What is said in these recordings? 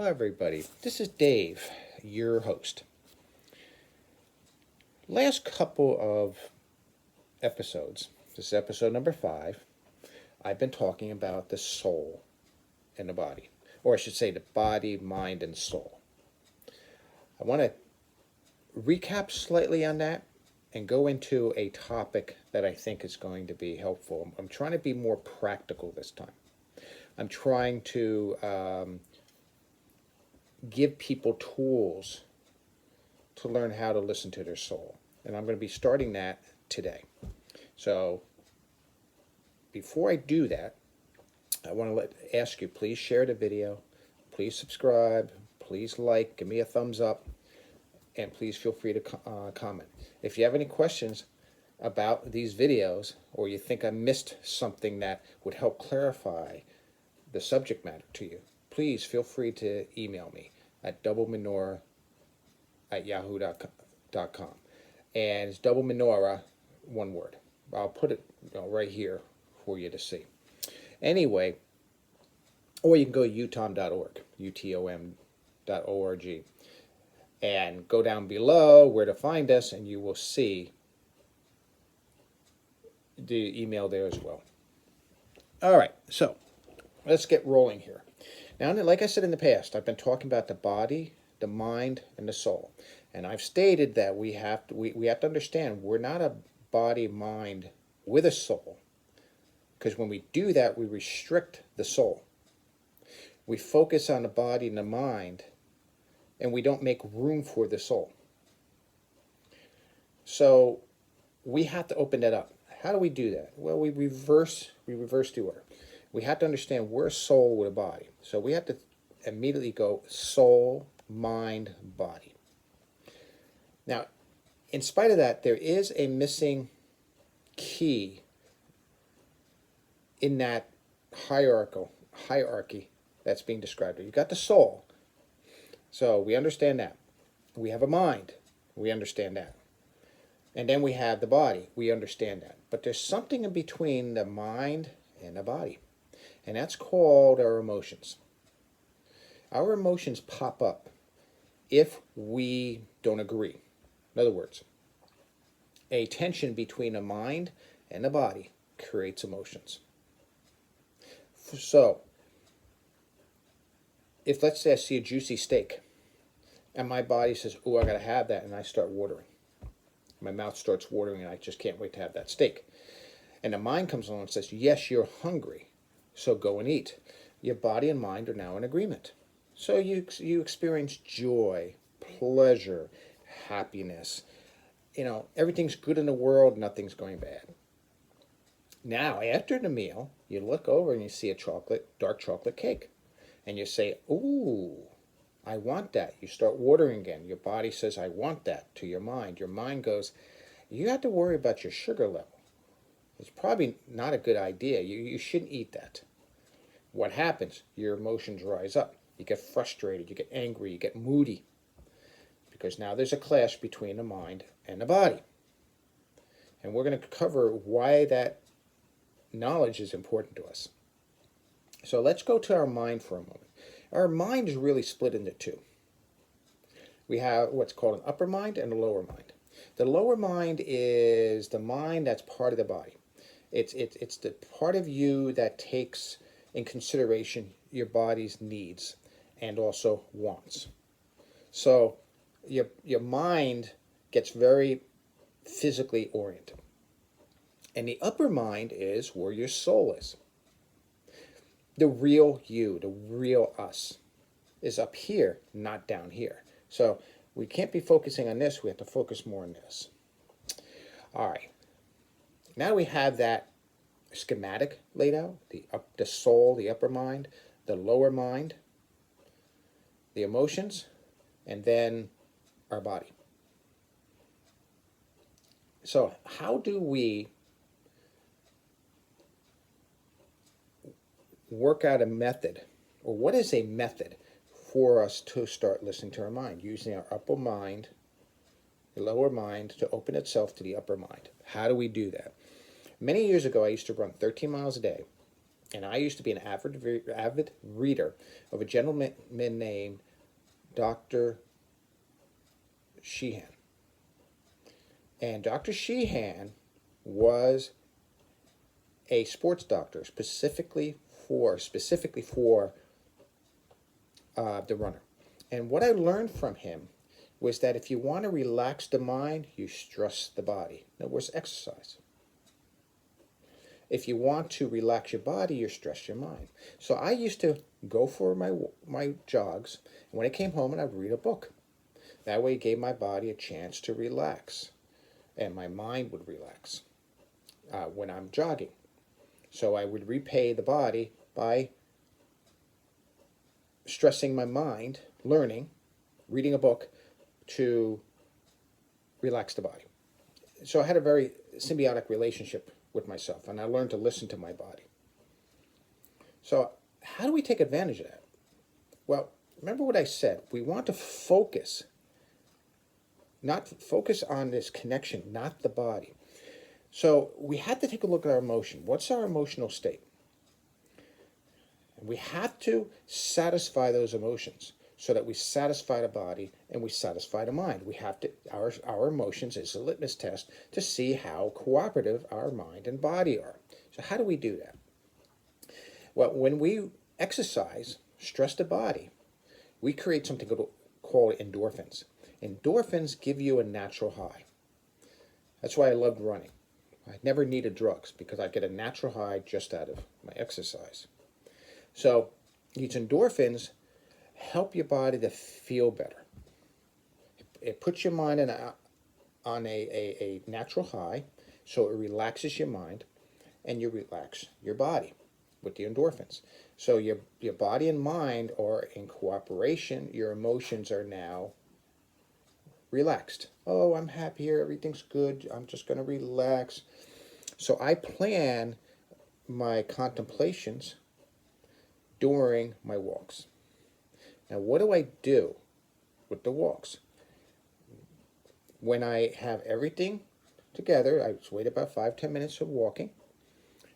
everybody. This is Dave, your host. Last couple of episodes, this is episode number 5, I've been talking about the soul and the body. Or I should say the body, mind, and soul. I want to recap slightly on that and go into a topic that I think is going to be helpful. I'm trying to be more practical this time. I'm trying to give people tools to learn how to listen to their soul. And I'm going to be starting that today. So before I do that, I want to ask you, please share the video, please subscribe, please like, give me a thumbs up, and please feel free to comment. If you have any questions about these videos, or you think I missed something that would help clarify the subject matter to you, please feel free to email me at doublemenorah@yahoo.com. And it's doublemenorah, one word. I'll put it right here for you to see. Anyway, or you can go to utom.org, utom.org, and go down below where to find us, and you will see the email there as well. All right, so let's get rolling here. Now, like I said in the past, I've been talking about the body, the mind, and the soul. And I've stated that we have to understand we're not a body mind with a soul. Because when we do that, we restrict the soul. We focus on the body and the mind, and we don't make room for the soul. So we have to open that up. How do we do that? Well, we reverse the order. We have to understand we're a soul with a body. So we have to immediately go soul, mind, body. Now, in spite of that, there is a missing key in that hierarchy that's being described. You've got the soul. So we understand that. We have a mind. We understand that. And then we have the body. We understand that. But there's something in between the mind and the body. And that's called our emotions. Our emotions pop up if we don't agree. In other words, a tension between the mind and the body creates emotions. So, if let's say I see a juicy steak, and my body says, oh, I gotta have that, and I start watering. My mouth starts watering, and I just can't wait to have that steak. And the mind comes along and says, yes, you're hungry, so go and eat. Your body and mind are now in agreement. So you experience joy, pleasure, happiness. Everything's good in the world, nothing's going bad. Now, after the meal, you look over and you see a dark chocolate cake. And you say, ooh, I want that. You start watering again. Your body says, I want that, to your mind. Your mind goes, you have to worry about your sugar level. It's probably not a good idea. You shouldn't eat that. What happens? Your emotions rise up. You get frustrated. You get angry. You get moody. Because now there's a clash between the mind and the body. And we're going to cover why that knowledge is important to us. So let's go to our mind for a moment. Our mind is really split into two. We have what's called an upper mind and a lower mind. The lower mind is the mind that's part of the body. It's the part of you that takes in consideration your body's needs and also wants. So your mind gets very physically oriented. And the upper mind is where your soul is. The real you, the real us, is up here, not down here. So we can't be focusing on this. We have to focus more on this. All right. Now we have that schematic laid out, the soul, the upper mind, the lower mind, the emotions, and then our body. So how do we work out a method, or what is a method for us to start listening to our mind, using our upper mind, the lower mind, to open itself to the upper mind? How do we do that? Many years ago, I used to run 13 miles a day, And I used to be an avid reader of a gentleman named Dr. SHEEHAN. And Dr. SHEEHAN was a sports doctor specifically for the runner. And what I learned from him was that if you want to relax the mind, you stress the body. In other words, exercise. If you want to relax your body, you stress your mind. So I used to go for my jogs, and when I came home, and I'd read a book. That way it gave my body a chance to relax, and my mind would relax when I'm jogging. So I would repay the body by stressing my mind, learning, reading a book to relax the body. So I had a very symbiotic relationship with myself, and I learned to listen to my body. So how do we take advantage of that? Well, remember what I said. We want to focus on this connection, not the body. So we have to take a look at our emotion. What's our emotional state? And we have to satisfy those emotions so that we satisfy the body and we satisfy the mind. We have to, our emotions is a litmus test to see how cooperative our mind and body are. So how do we do that? Well, when we exercise, stress the body, we create something called endorphins. Endorphins give you a natural high. That's why I loved running. I never needed drugs because I get a natural high just out of my exercise. So these endorphins help your body to feel better. It puts your mind on a natural high, so it relaxes your mind, and you relax your body with the endorphins. So your body and mind are in cooperation. Your emotions are now relaxed. Oh, I'm happy here. Everything's good. I'm just going to relax. So I plan my contemplations during my walks. Now, what do I do with the walks? When I have everything together, I just wait about 5-10 minutes of walking,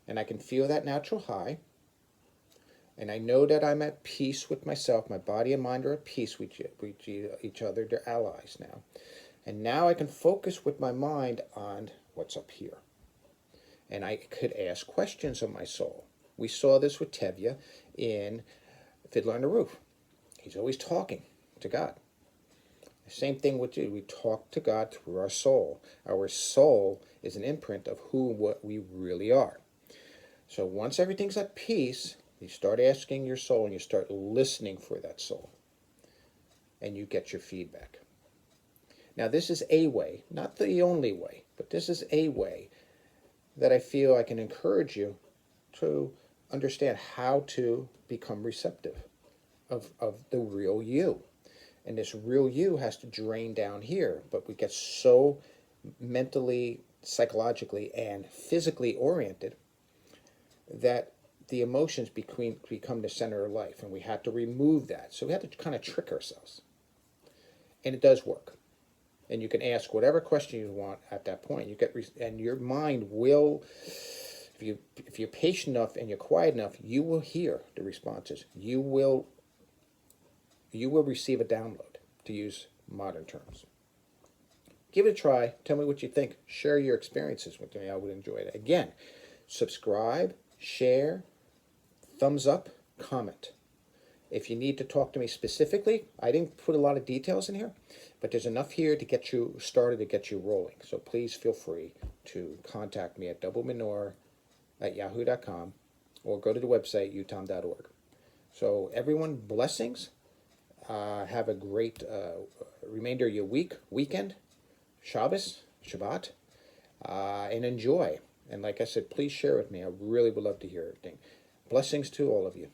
and I can feel that natural high, and I know that I'm at peace with myself. My body and mind are at peace with each other. They're allies now. And now I can focus with my mind on what's up here. And I could ask questions of my soul. We saw this with Tevye in Fiddler on the Roof. He's always talking to God. The same thing with you. We talk to God through our soul. Our soul is an imprint of what we really are. So once everything's at peace, you start asking your soul and you start listening for that soul. And you get your feedback. Now this is a way, not the only way, but this is a way that I feel I can encourage you to understand how to become receptive of the real you. And this real you has to drain down here, but we get so mentally, psychologically, and physically oriented that the emotions become the center of life, and we have to remove that. So we have to kind of trick ourselves. And it does work. And you can ask whatever question you want at that point. And your mind will, if you're patient enough and you're quiet enough, you will hear the responses. You will receive a download, to use modern terms. Give it a try. Tell me what you think. Share your experiences with me. I would enjoy it. Again, subscribe, share, thumbs up, comment. If you need to talk to me specifically, I didn't put a lot of details in here, but there's enough here to get you started, to get you rolling. So please feel free to contact me at doublemenorah@yahoo.com or go to the website utom.org. So everyone, blessings. Have a great remainder of your weekend, Shabbos, Shabbat, and enjoy. And like I said, please share with me. I really would love to hear everything. Blessings to all of you.